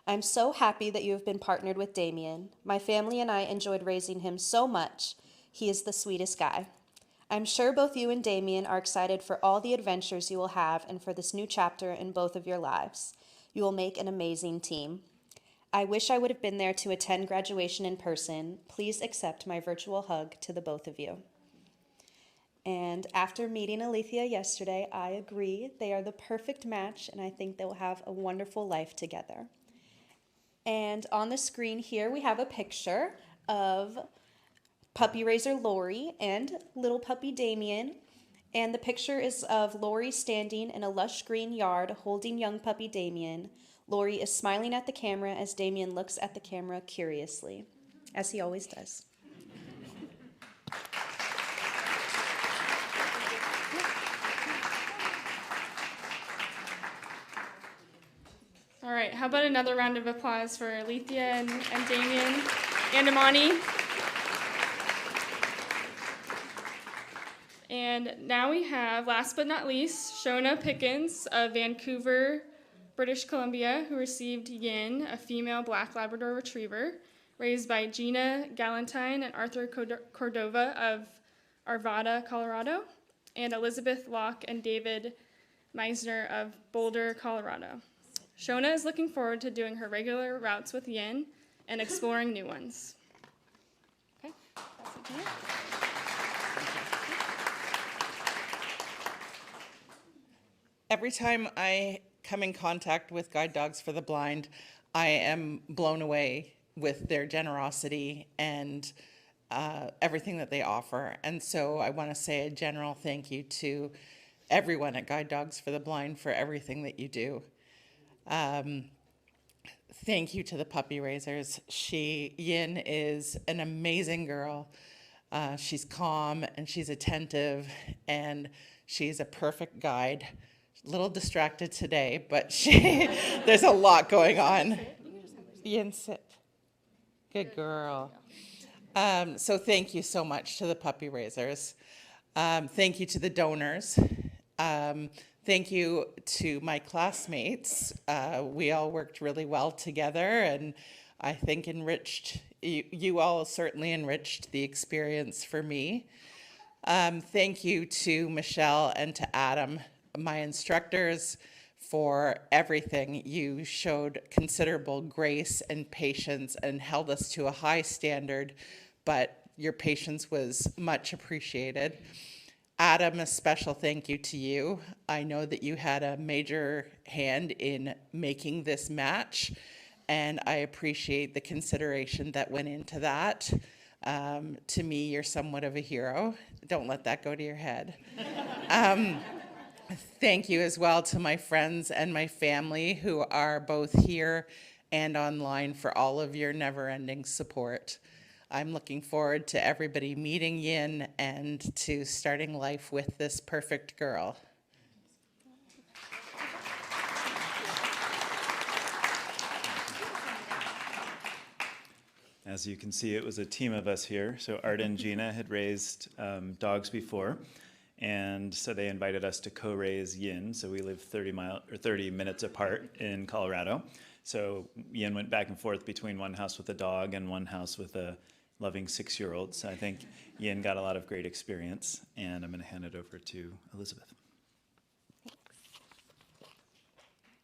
I'm so happy that you have been partnered with Damien. My family and I enjoyed raising him so much. He is the sweetest guy. I'm sure both you and Damien are excited for all the adventures you will have and for this new chapter in both of your lives. You will make an amazing team. I wish I would have been there to attend graduation in person. Please accept my virtual hug to the both of you." And after meeting Alethea yesterday, I agree they are the perfect match, and I think they will have a wonderful life together. And on the screen here, we have a picture of puppy raiser Lori and little puppy Damien. And the picture is of Lori standing in a lush green yard holding young puppy Damien. Lori is smiling at the camera as Damien looks at the camera curiously, as he always does. All right, how about another round of applause for Alethea and Damien and Amani? And now we have, last but not least, Shona Pickens of Vancouver, British Columbia, who received Yin, a female black Labrador retriever, raised by Gina Galantine and Arthur Cordova of Arvada, Colorado, and Elizabeth Locke and David Meisner of Boulder, Colorado. Shona is looking forward to doing her regular routes with Yin and exploring new ones. Okay, that's it. Every time I come in contact with Guide Dogs for the Blind, I am blown away with their generosity and everything that they offer. And so I want to say a general thank you to everyone at Guide Dogs for the Blind for everything that you do. Thank you to the puppy raisers. Yin is an amazing girl. She's calm and she's attentive and she's a perfect guide. A little distracted today, but there's a lot going on. Yin, sit. Good girl. So thank you so much to the puppy raisers. Thank you to the donors. Thank you to my classmates. We all worked really well together and I think you all certainly enriched the experience for me. Thank you to Michelle and to Adam, my instructors, for everything. You showed considerable grace and patience and held us to a high standard, but your patience was much appreciated. Adam, a special thank you to you. I know that you had a major hand in making this match, and I appreciate the consideration that went into that. To me, you're somewhat of a hero. Don't let that go to your head. Thank you as well to my friends and my family who are both here and online for all of your never-ending support. I'm looking forward to everybody meeting Yin and to starting life with this perfect girl. As you can see, it was a team of us here. So Art and Gina had raised dogs before, and so they invited us to co-raise Yin. So we live 30 minutes apart in Colorado. So Yin went back and forth between one house with a dog and one house with a loving 6-year-old. So I think Yin got a lot of great experience, and I'm going to hand it over to Elizabeth.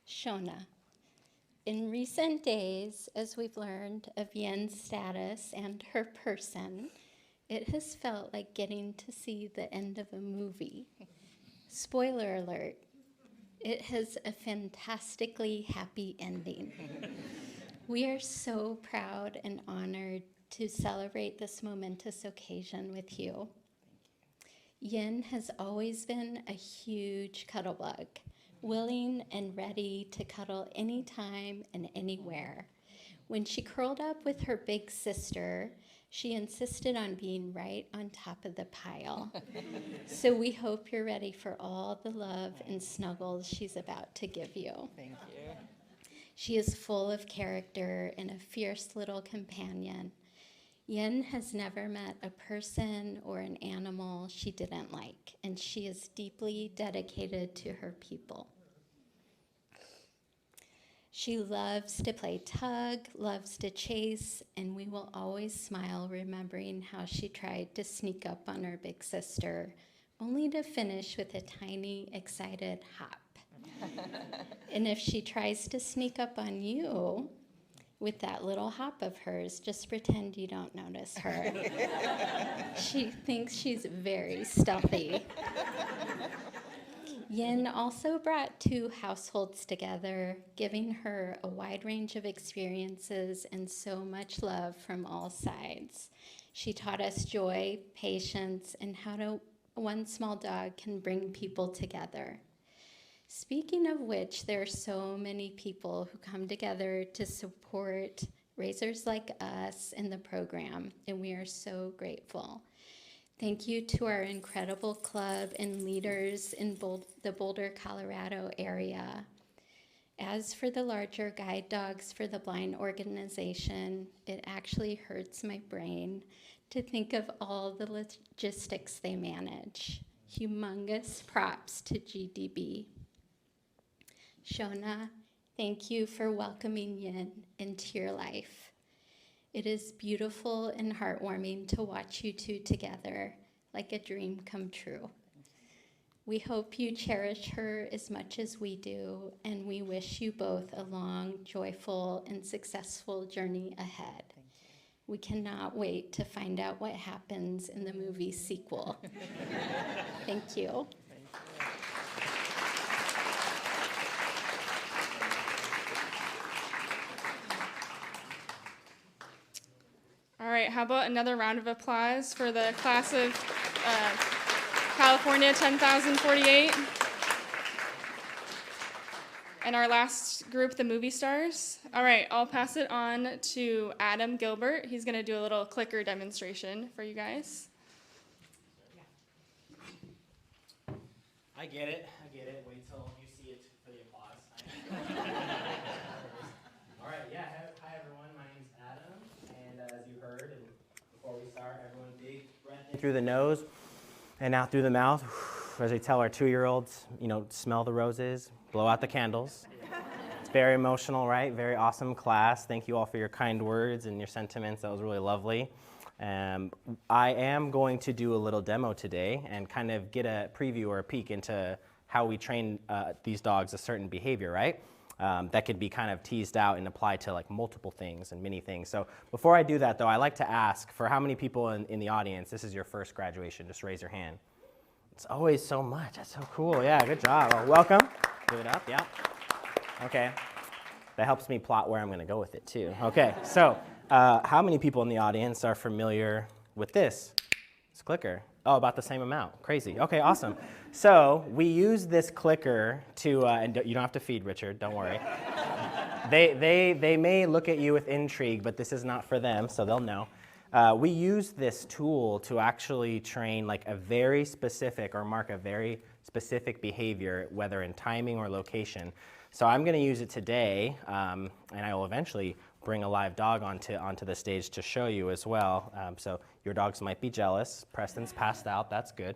Shona. In recent days, as we've learned of Yin's status and her person, it has felt like getting to see the end of a movie. Spoiler alert, it has a fantastically happy ending. We are so proud and honored to celebrate this momentous occasion with you. Yin has always been a huge cuddle bug, willing and ready to cuddle anytime and anywhere. When she curled up with her big sister, she insisted on being right on top of the pile. So we hope you're ready for all the love and snuggles she's about to give you. Thank you. She is full of character and a fierce little companion. Yin has never met a person or an animal she didn't like, and she is deeply dedicated to her people. She loves to play tug, loves to chase, and we will always smile remembering how she tried to sneak up on her big sister, only to finish with a tiny, excited hop. And if she tries to sneak up on you with that little hop of hers, just pretend you don't notice her. She thinks she's very stealthy. Yin also brought 2 households together, giving her a wide range of experiences and so much love from all sides. She taught us joy, patience, and how one small dog can bring people together. Speaking of which, there are so many people who come together to support raisers like us in the program, and we are so grateful. Thank you to our incredible club and leaders in the Boulder, Colorado area. As for the larger Guide Dogs for the Blind organization, it actually hurts my brain to think of all the logistics they manage. Humongous props to GDB. Shona, thank you for welcoming Yin into your life. It is beautiful and heartwarming to watch you 2 together, like a dream come true. We hope you cherish her as much as we do, and we wish you both a long, joyful, and successful journey ahead. We cannot wait to find out what happens in the movie sequel. Thank you. right, how about another round of applause for the class of California 10,048? And our last group, the movie stars. All right, I'll pass it on to Adam Gilbert. He's going to do a little clicker demonstration for you guys. I get it. Wait till you see it for the applause. All right, yeah. Hi, everyone. My name's Adam. And as you heard, and before we start, everyone big breath in through the nose and out through the mouth. As we tell our 2-year-olds, smell the roses, blow out the candles. It's very emotional, right? Very awesome class. Thank you all for your kind words and your sentiments. That was really lovely. I am going to do a little demo today and kind of get a preview or a peek into how we train these dogs a certain behavior, right? That could be kind of teased out and applied to like multiple things and many things. So before I do that though, I like to ask for how many people in the audience, this is your first graduation, just raise your hand. It's always so much, that's so cool. Yeah, good job. Well, welcome. Give it up, yeah. Okay, that helps me plot where I'm gonna go with it too. Okay, so how many people in the audience are familiar with this clicker? Oh, about the same amount. Crazy. Okay, awesome. So we use this clicker to, and you don't have to feed Richard, don't worry. They may look at you with intrigue, but this is not for them, so they'll know. We use this tool to actually train like a very specific or mark a very specific behavior, whether in timing or location. So I'm going to use it today, and I will eventually bring a live dog onto the stage to show you as well. So your dogs might be jealous. Preston's passed out. That's good.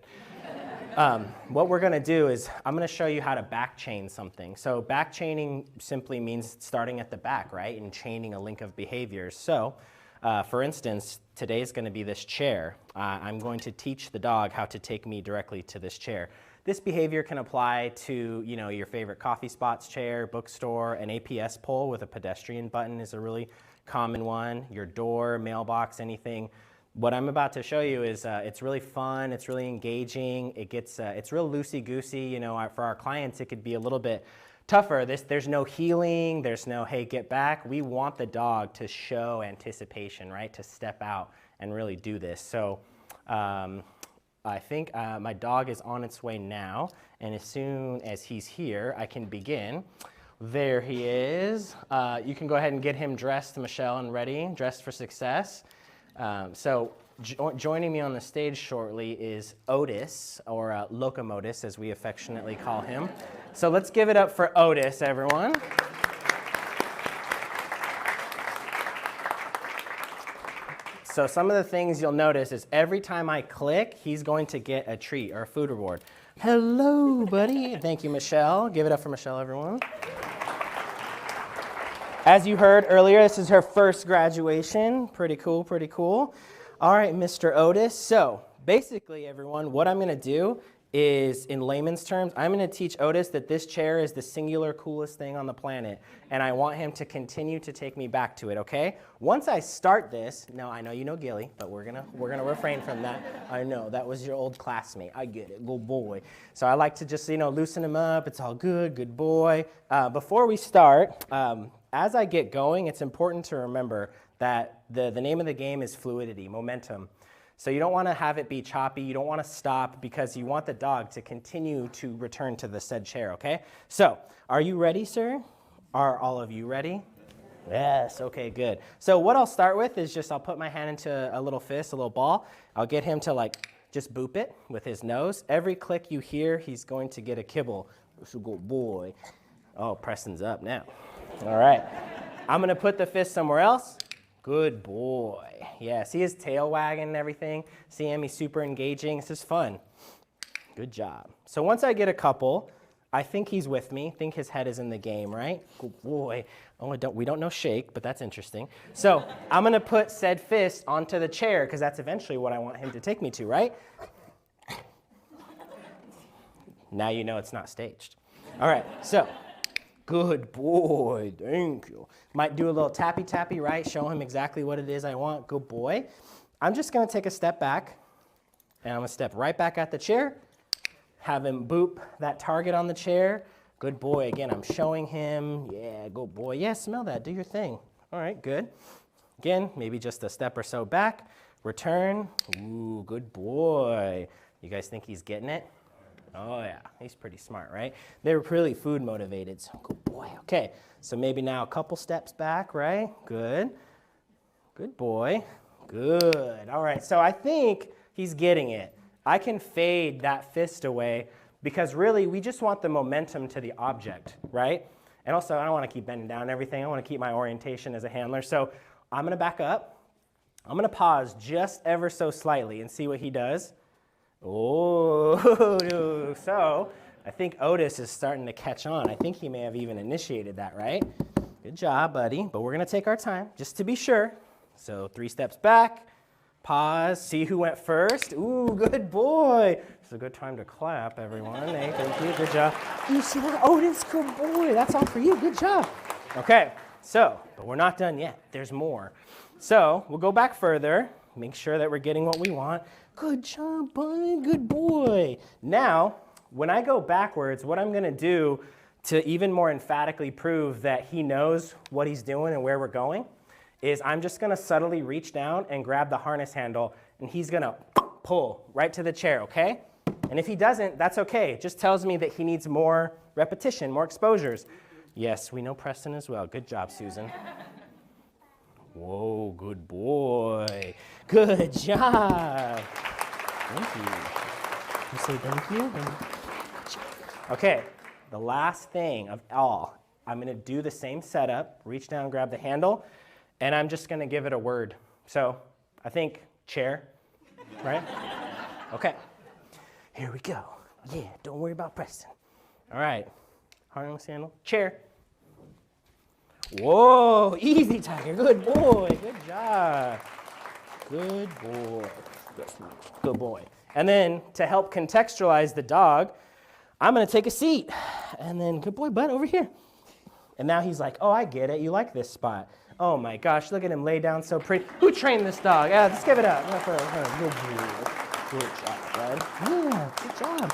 What we're going to do is I'm going to show you how to back chain something. So back chaining simply means starting at the back, right, and chaining a link of behaviors. So for instance, today's going to be this chair. I'm going to teach the dog how to take me directly to this chair. This behavior can apply to, your favorite coffee spots chair, bookstore, an APS pole with a pedestrian button is a really common one, your door, mailbox, anything. What I'm about to show you is it's really fun, it's really engaging, it's real loosey-goosey. For our clients, it could be a little bit tougher. There's no healing, there's no, hey, get back. We want the dog to show anticipation, right? To step out and really do this. So I think my dog is on its way now, and as soon as he's here, I can begin. There he is. You can go ahead and get him dressed, Michelle, and ready, dressed for success. Joining me on the stage shortly is Otis, or Locomotus, as we affectionately call him. So let's give it up for Otis, everyone. So some of the things you'll notice is every time I click, he's going to get a treat or a food reward. Hello, buddy. Thank you, Michelle. Give it up for Michelle, everyone. As you heard earlier, this is her first graduation. Pretty cool, pretty cool. All right, Mr. Otis. So basically, everyone, what I'm going to do is, in layman's terms, I'm going to teach Otis that this chair is the singular coolest thing on the planet, and I want him to continue to take me back to it, okay? Once I start this, now I know you know Gilly, but we're gonna refrain from that. I know, that was your old classmate. I get it, good boy. So I like to just, loosen him up. It's all good, good boy. Before we start, as I get going, it's important to remember that the name of the game is fluidity, momentum. So you don't want to have it be choppy, you don't want to stop, because you want the dog to continue to return to the said chair, okay? So, are you ready, sir? Are all of you ready? Yes, okay, good. So what I'll start with is I'll put my hand into a little fist, a little ball. I'll get him to just boop it with his nose. Every click you hear, he's going to get a kibble. That's a good boy. Oh, Preston's up now. All right. I'm going to put the fist somewhere else. Good boy. Yeah, see his tail wagging and everything? See him? He's super engaging. This is fun. Good job. So once I get a couple, I think he's with me. I think his head is in the game, right? Good boy. Oh, we don't know shake, but that's interesting. So I'm going to put said fist onto the chair, because that's eventually what I want him to take me to, right? Now you know it's not staged. All right, so good boy, thank you. Might do a little tappy-tappy, right? Show him exactly what it is I want. Good boy. I'm just going to take a step back, and I'm going to step right back at the chair, have him boop that target on the chair. Good boy. Again, I'm showing him. Yeah, good boy. Yeah, smell that. Do your thing. All right, good. Again, maybe just a step or so back, return. Ooh, good boy. You guys think he's getting it? Oh yeah, he's pretty smart, right? They're really food motivated, so good boy. Okay, so maybe now a couple steps back, right? Good. Good boy. Good. All right, so I think he's getting it. I can fade that fist away because really we just want the momentum to the object, right? And also I don't want to keep bending down and everything. I want to keep my orientation as a handler. So I'm going to back up. I'm going to pause just ever so slightly and see what he does. Oh, so I think Otis is starting to catch on. I think he may have even initiated that, right? Good job, buddy. But we're going to take our time just to be sure. So 3 steps back, pause, see who went first. Ooh, good boy. It's a good time to clap, everyone. Hey, thank you. Good job. You see that? Otis, good boy. That's all for you. Good job. Okay, so, but we're not done yet. There's more. So we'll go back further, make sure that we're getting what we want. Good job, bud. Good boy. Now, when I go backwards, what I'm going to do to even more emphatically prove that he knows what he's doing and where we're going is I'm just going to subtly reach down and grab the harness handle, and he's going to pull right to the chair, okay? And if he doesn't, that's okay. It just tells me that he needs more repetition, more exposures. Yes, we know Preston as well. Good job, Susan. Whoa, good boy. Good job. Thank you. You say thank you? Okay, the last thing of all, I'm going to do the same setup, reach down, grab the handle, and I'm just going to give it a word. So I think chair, right? Okay, here we go. Yeah, don't worry about Preston. All right, harness handle, chair. Whoa, easy, Tiger. Good boy. Good job. Good boy. Good boy. And then to help contextualize the dog, I'm going to take a seat. And then, good boy, bud, over here. And now he's like, oh, I get it. You like this spot. Oh, my gosh, look at him lay down so pretty. Who trained this dog? Yeah, let's give it up. Good job, bud. Yeah, good job.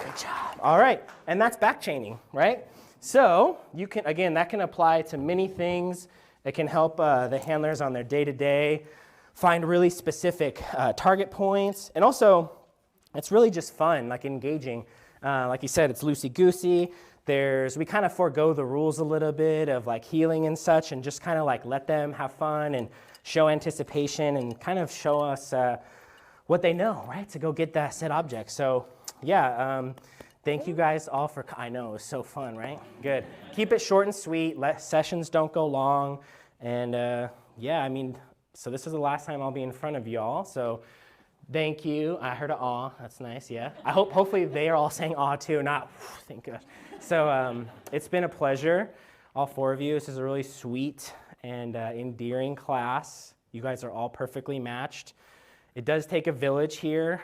Good job. All right, and that's back chaining, right? So you can, again, that can apply to many things. It can help the handlers on their day-to-day find really specific target points. And also, it's really just fun, like engaging. Like you said, it's loosey-goosey. We kind of forego the rules a little bit of like healing and such and just kind of like let them have fun and show anticipation and kind of show us what they know, right, to go get that said object. So yeah, thank you guys all for, I know, it was so fun, right? Good. Keep it short and sweet. Sessions don't go long. And yeah, I mean, so this is the last time I'll be in front of y'all. So thank you. I heard an aw. That's nice, yeah. Hopefully they are all saying aw too, not thank gosh. So it's been a pleasure, all 4 of you. This is a really sweet and endearing class. You guys are all perfectly matched. It does take a village here.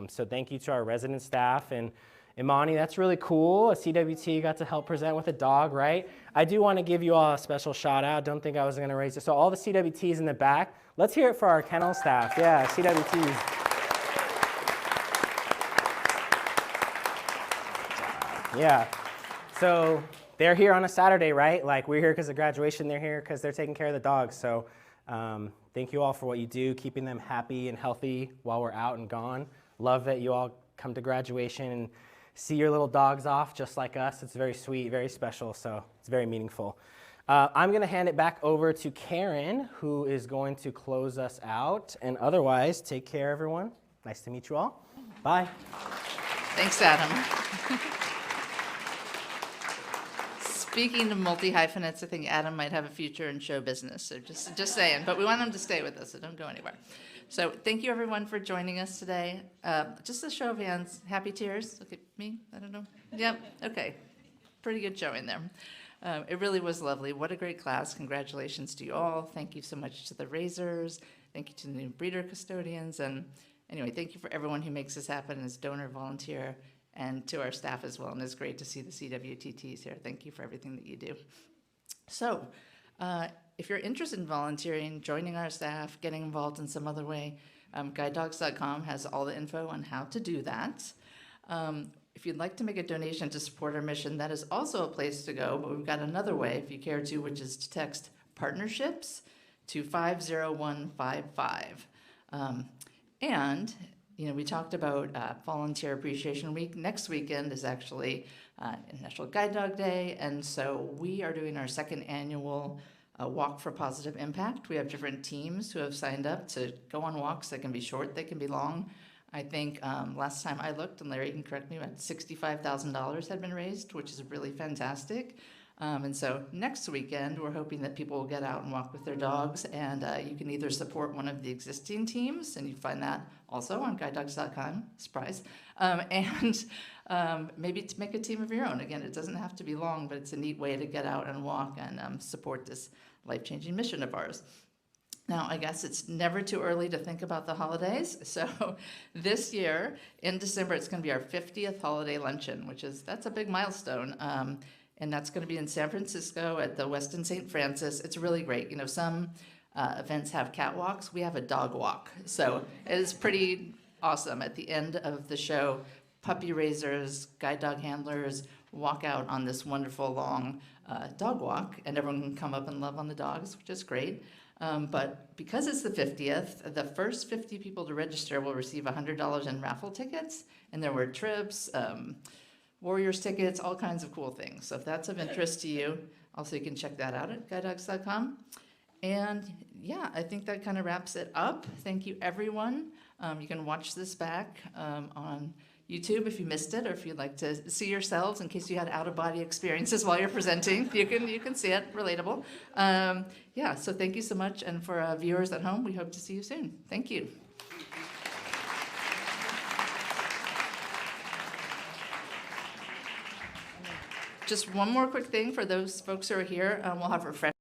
So thank you to our resident staff. And Imani, that's really cool. A CWT got to help present with a dog, right? I do want to give you all a special shout out. Don't think I was going to raise it. So all the CWTs in the back, let's hear it for our kennel staff. Yeah, CWTs. Yeah. So they're here on a Saturday, right? Like we're here because of graduation. They're here because they're taking care of the dogs. So thank you all for what you do, keeping them happy and healthy while we're out and gone. Love that you all come to graduation and see your little dogs off just like us. It's very sweet, very special, so it's very meaningful. I'm going to hand it back over to Karen, who is going to close us out. And otherwise, take care, everyone. Nice to meet you all. Bye. Thanks, Adam. Speaking of multi-hyphenates, I think Adam might have a future in show business, so just saying. But we want him to stay with us, so don't go anywhere. So thank you, everyone, for joining us today. Just a show of hands. Happy tears? Look at me. I don't know. Yep. Okay. Pretty good showing there. It really was lovely. What a great class. Congratulations to you all. Thank you so much to the raisers. Thank you to the new breeder custodians. And anyway, thank you for everyone who makes this happen as donor, volunteer, and to our staff as well. And it's great to see the CWTTs here. Thank you for everything that you do. So if you're interested in volunteering, joining our staff, getting involved in some other way, guidedogs.com has all the info on how to do that. If you'd like to make a donation to support our mission, that is also a place to go, but we've got another way if you care to, which is to text partnerships to 50155. And, you know, we talked about Volunteer Appreciation Week. Next weekend is actually National Guide Dog Day, and so we are doing our second annual Walk for Positive Impact. We have different teams who have signed up to go on walks. They can be short, they can be long. I think last time I looked, and Larry can correct me, about $65,000 had been raised, which is really fantastic. And so next weekend, we're hoping that people will get out and walk with their dogs, and you can either support one of the existing teams, and you find that also on guidedogs.com, surprise, and maybe to make a team of your own. Again, it doesn't have to be long, but it's a neat way to get out and walk and support this life-changing mission of ours. Now, I guess it's never too early to think about the holidays. So this year, in December, it's going to be our 50th holiday luncheon, that's a big milestone. And that's going to be in San Francisco at the Westin St. Francis. It's really great. You know, some events have catwalks. We have a dog walk. So it is pretty awesome. At the end of the show, puppy raisers, guide dog handlers walk out on this wonderful long dog walk, and everyone can come up and love on the dogs, which is great. But because it's the 50th, the first 50 people to register will receive $100 in raffle tickets, and there were trips, Warriors tickets, all kinds of cool things. So if that's of interest to you, also you can check that out at guidedogs.com. And yeah, I think that kind of wraps it up. Thank you, everyone. You can watch this back on YouTube if you missed it, or if you'd like to see yourselves in case you had out-of-body experiences while you're presenting. You can see it, relatable. Yeah, so thank you so much. And for viewers at home, we hope to see you soon. Thank you. Just one more quick thing for those folks who are here. We'll have refreshments